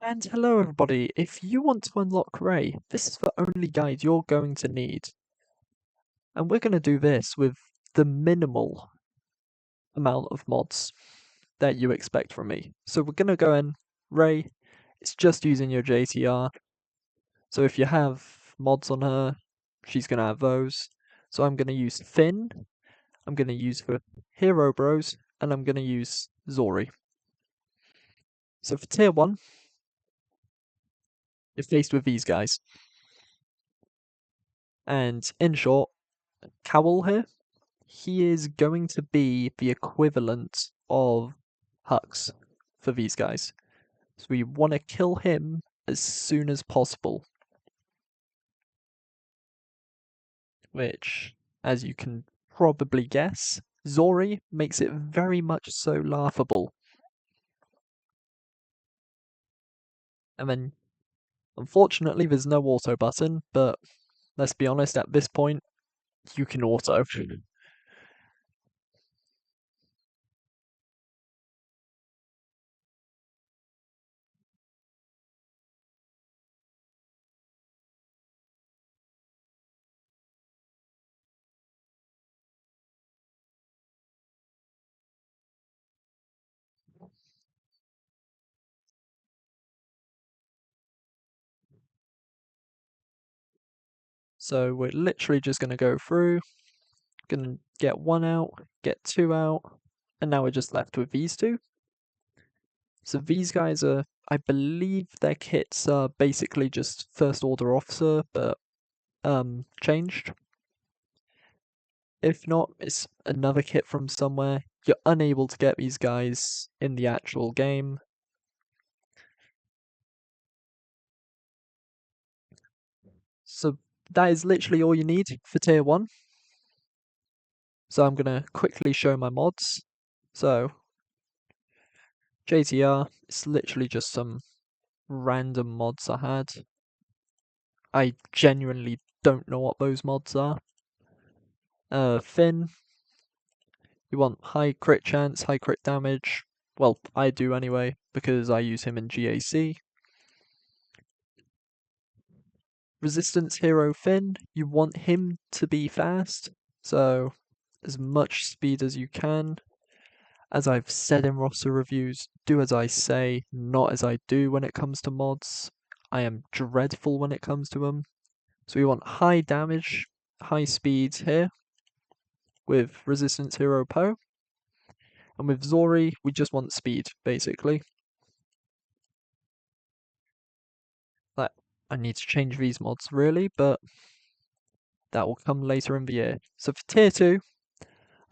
And hello everybody, if you want to unlock Rey, this is the only guide you're going to need. And we're going to do this with the minimal amount of mods that you expect from me. So we're going to go in, Rey, it's just using your JTR. So if you have mods on her, she's going to have those. So I'm going to use Finn, I'm going to use the Hero Bros, and I'm going to use Zori. So for tier 1, you're faced with these guys. And in short, Cowl here, he is going to be the equivalent of Hux for these guys. So we want to kill him as soon as possible. Which, as you can probably guess, Zori makes it very much so laughable. And then, unfortunately, there's no auto button, but let's be honest, at this point, you can auto. So we're literally just going to go through, going to get one out, get two out, and now we're just left with these two. So these guys are, I believe their kits are basically just first order officer, but changed. If not, it's another kit from somewhere. You're unable to get these guys in the actual game. So that is literally all you need for tier 1. So I'm gonna quickly show my mods. So JTR, it's literally just some random mods I had. I genuinely don't know what those mods are. Finn, you want high crit chance, high crit damage. Well, I do anyway, because I use him in GAC. Resistance hero Finn, you want him to be fast, so as much speed as you can. As I've said in roster reviews, do as I say, not as I do when it comes to mods. I am dreadful when it comes to them. So we want high damage, high speed here, with Resistance Hero Poe. And with Zori, we just want speed, basically. Like, I need to change these mods, really, but that will come later in the year. So for tier 2,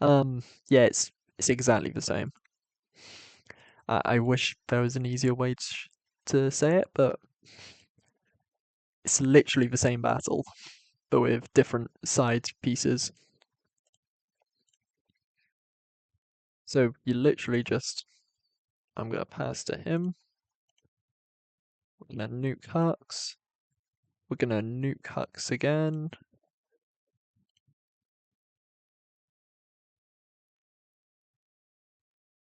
yeah, it's exactly the same. I wish there was an easier way to say it, but it's literally the same battle, but with different side pieces. So you literally just, I'm going to pass to him. We're going to nuke Hux. We're going to nuke Hux again.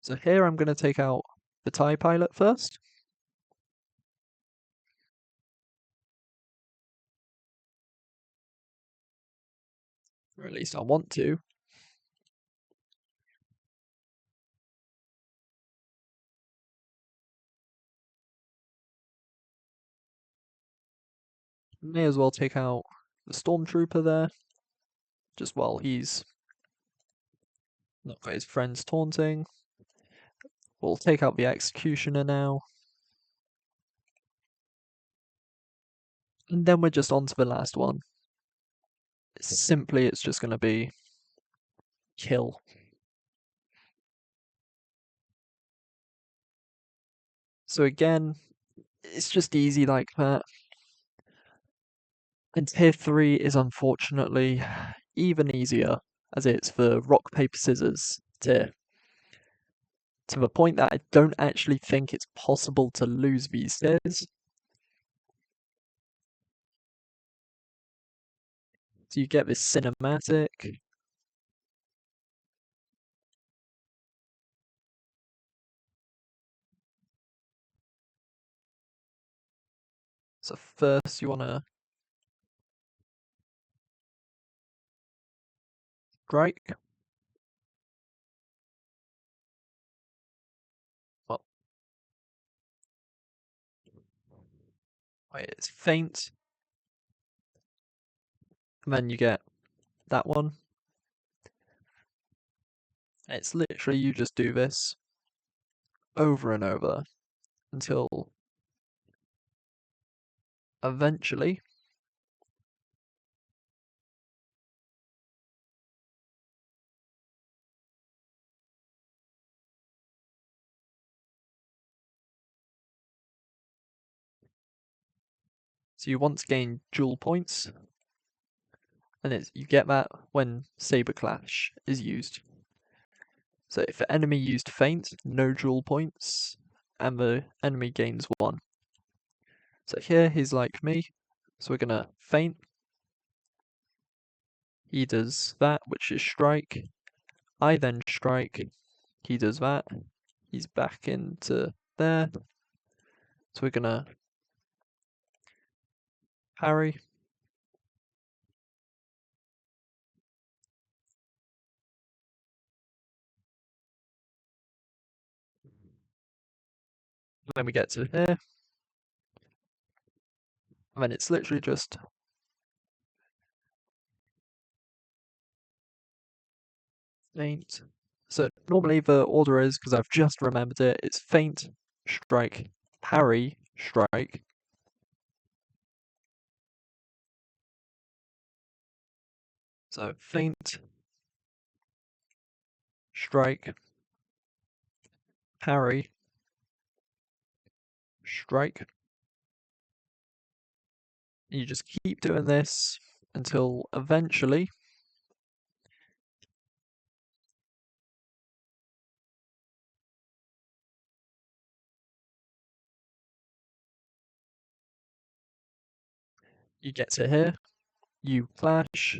So here I'm going to take out the TIE pilot first. Or at least I want to. May as well take out the Stormtrooper there. Just while he's not got his friends taunting. We'll take out the Executioner now. And then we're just on to the last one. Simply, it's just going to be kill. So again, it's just easy like that. And tier 3 is unfortunately even easier, as it's the rock, paper, scissors tier. To the point that I don't actually think it's possible to lose these tiers. So you get this cinematic. So first you want to strike. Well, wait, it's feint. And then you get that one. And it's literally you just do this over and over until eventually so you want to gain duel points, and you get that when Saber Clash is used. So if the enemy used feint, no duel points, and the enemy gains 1. So here he's like me, so we're gonna feint. He does that, which is strike. I then strike. He does that. He's back into there. So we're gonna parry. Then we get to here. And then it's literally just feint. So normally the order is, because I've just remembered it, it's feint, strike, parry, strike. So feint, strike, parry, strike. You just keep doing this until eventually you get to here, you clash,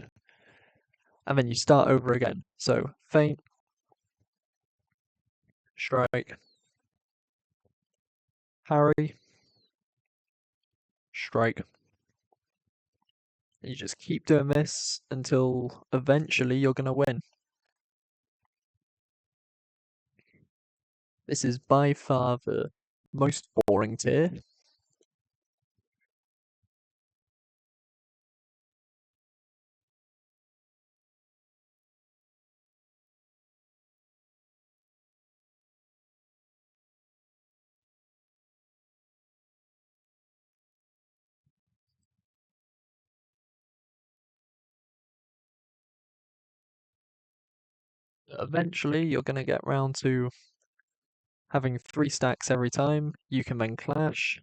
and then you start over again. So feint, strike, parry, strike. And you just keep doing this until eventually you're going to win. This is by far the most boring tier. Eventually you're going to get round to having 3 stacks every time. You can then clash.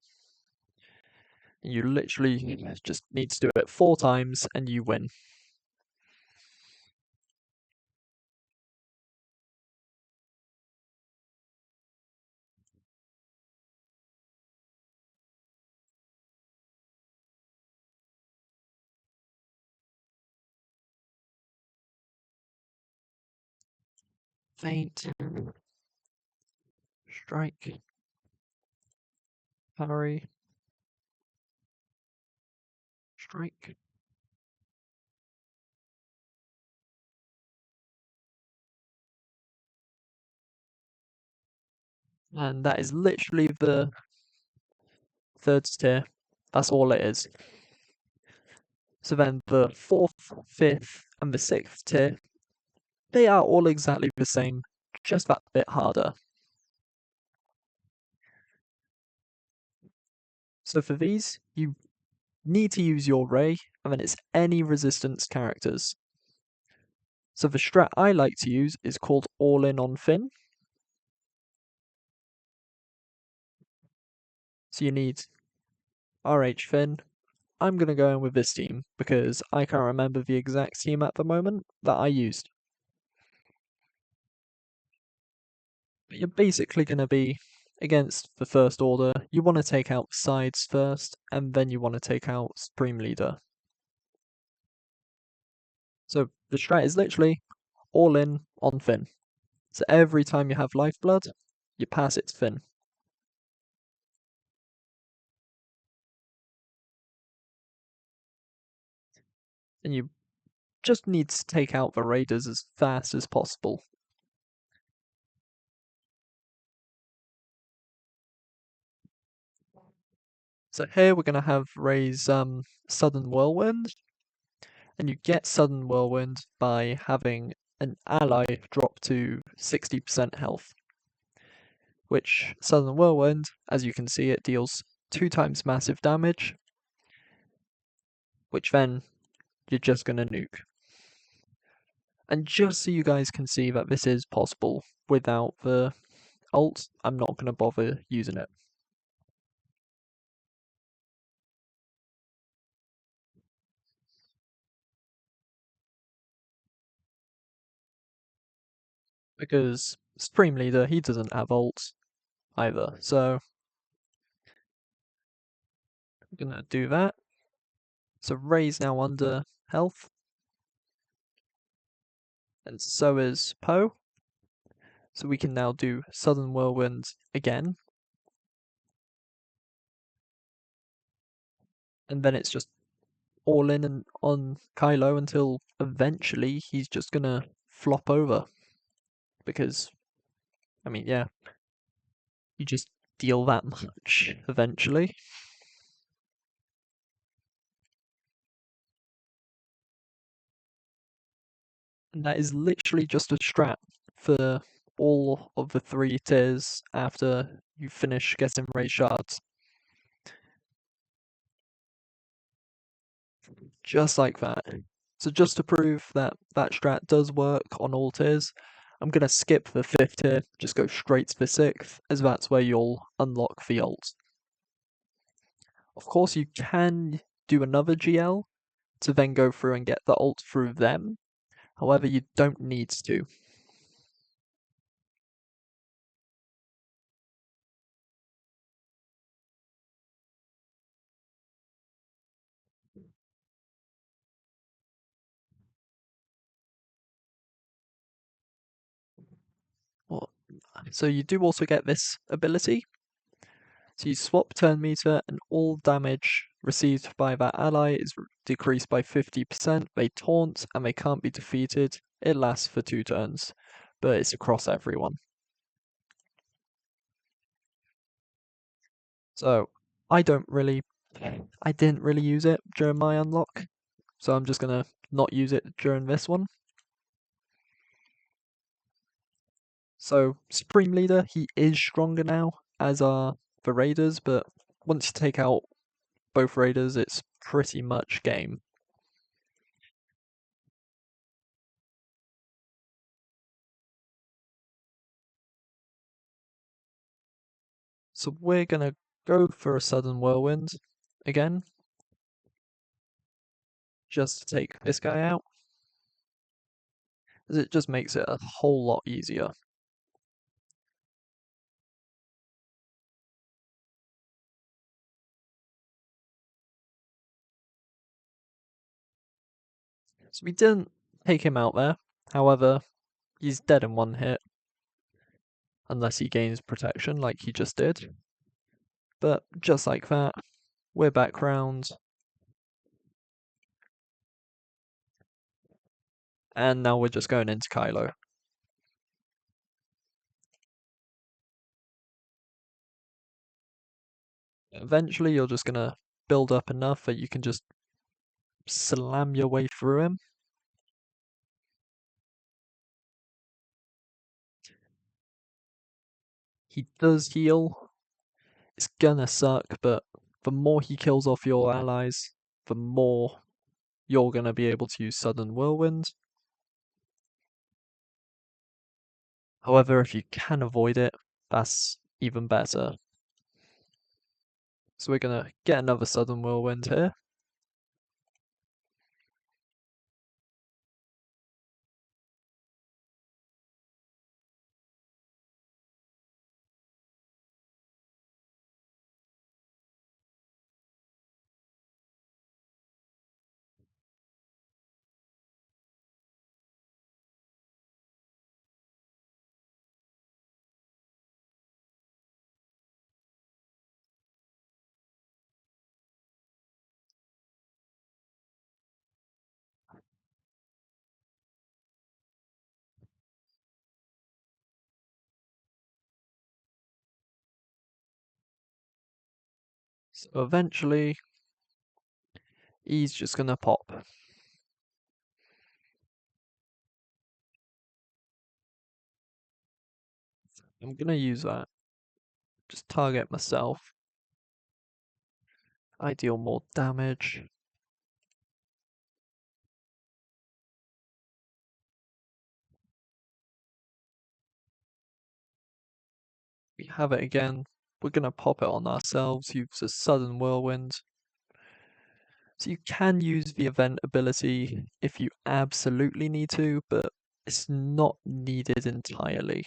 You literally just need to do it 4 times and you win. Feint, strike, parry, strike. And that is literally the 3rd tier. That's all it is. So then the 4th, 5th, and the 6th tier, they are all exactly the same, just that bit harder. So for these, you need to use your Rey, and then it's any resistance characters. So the strat I like to use is called All In on Finn. So you need RH Finn. I'm going to go in with this team because I can't remember the exact team at the moment that I used. But you're basically going to be against the First Order. You want to take out sides first, and then you want to take out Supreme Leader. So the strat is literally All In on Finn. So every time you have Lifeblood, you pass it to Finn. and you just need to take out the raiders as fast as possible. So here we're going to have Rey's Sudden Whirlwind, and you get Sudden Whirlwind by having an ally drop to 60% health, which Sudden Whirlwind, as you can see, it deals 2 times massive damage, which then you're just going to nuke. And just so you guys can see that this is possible without the ult, I'm not going to bother using it. Because Supreme Leader, he doesn't have ult either, so I'm going to do that. So Rey's now under health, and so is Poe. So we can now do Southern Whirlwind again. And then it's just all in and on Kylo until eventually he's just gonna flop over. Because, I mean, yeah, you just deal that much eventually. And that is literally just a strat for all of the 3 tiers after you finish getting Rey shards. Just like that. So just to prove that that strat does work on all tiers, I'm going to skip the 5th tier, just go straight to the 6th, as that's where you'll unlock the ult. Of course, you can do another GL to then go through and get the ult through them, however, you don't need to. Well, so you do also get this ability. So you swap turn meter and all damage received by that ally is decreased by 50%. They taunt and they can't be defeated. It lasts for 2 turns, but it's across everyone. So I didn't really use it during my unlock, so I'm just gonna not use it during this one. So Supreme Leader, he is stronger now, as are the Raiders, but once you take out both Raiders, it's pretty much game. So we're gonna go for a Sudden Whirlwind again, just to take this guy out, as it just makes it a whole lot easier. So we didn't take him out there, however, he's dead in 1 hit, unless he gains protection like he just did. But just like that, we're back round. And now we're just going into Kylo. Eventually, you're just going to build up enough that you can just slam your way through him. He does heal. It's gonna suck, but the more he kills off your allies, the more you're gonna be able to use Sudden Whirlwind. However, if you can avoid it, that's even better. So we're gonna get another Sudden Whirlwind here. So eventually, he's just gonna pop. I'm gonna use that. Just target myself. I deal more damage. We have it again. We're gonna pop it on ourselves, use a sudden whirlwind. So you can use the event ability if you absolutely need to, but it's not needed entirely.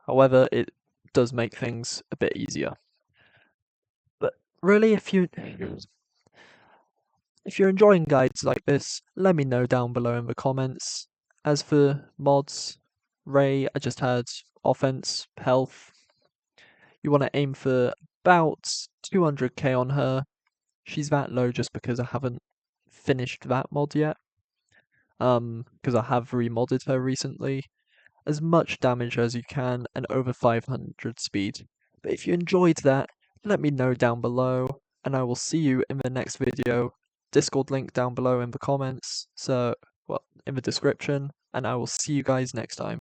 However, it does make things a bit easier. But really, if you're enjoying guides like this, let me know down below in the comments. As for mods, Rey, I just had offense, health. You want to aim for about 200k on her. She's that low just because I haven't finished that mod yet. Because I have remodded her recently. As much damage as you can and over 500 speed. But if you enjoyed that, let me know down below, and I will see you in the next video. Discord link down below in the comments, so, well, in the description, and I will see you guys next time.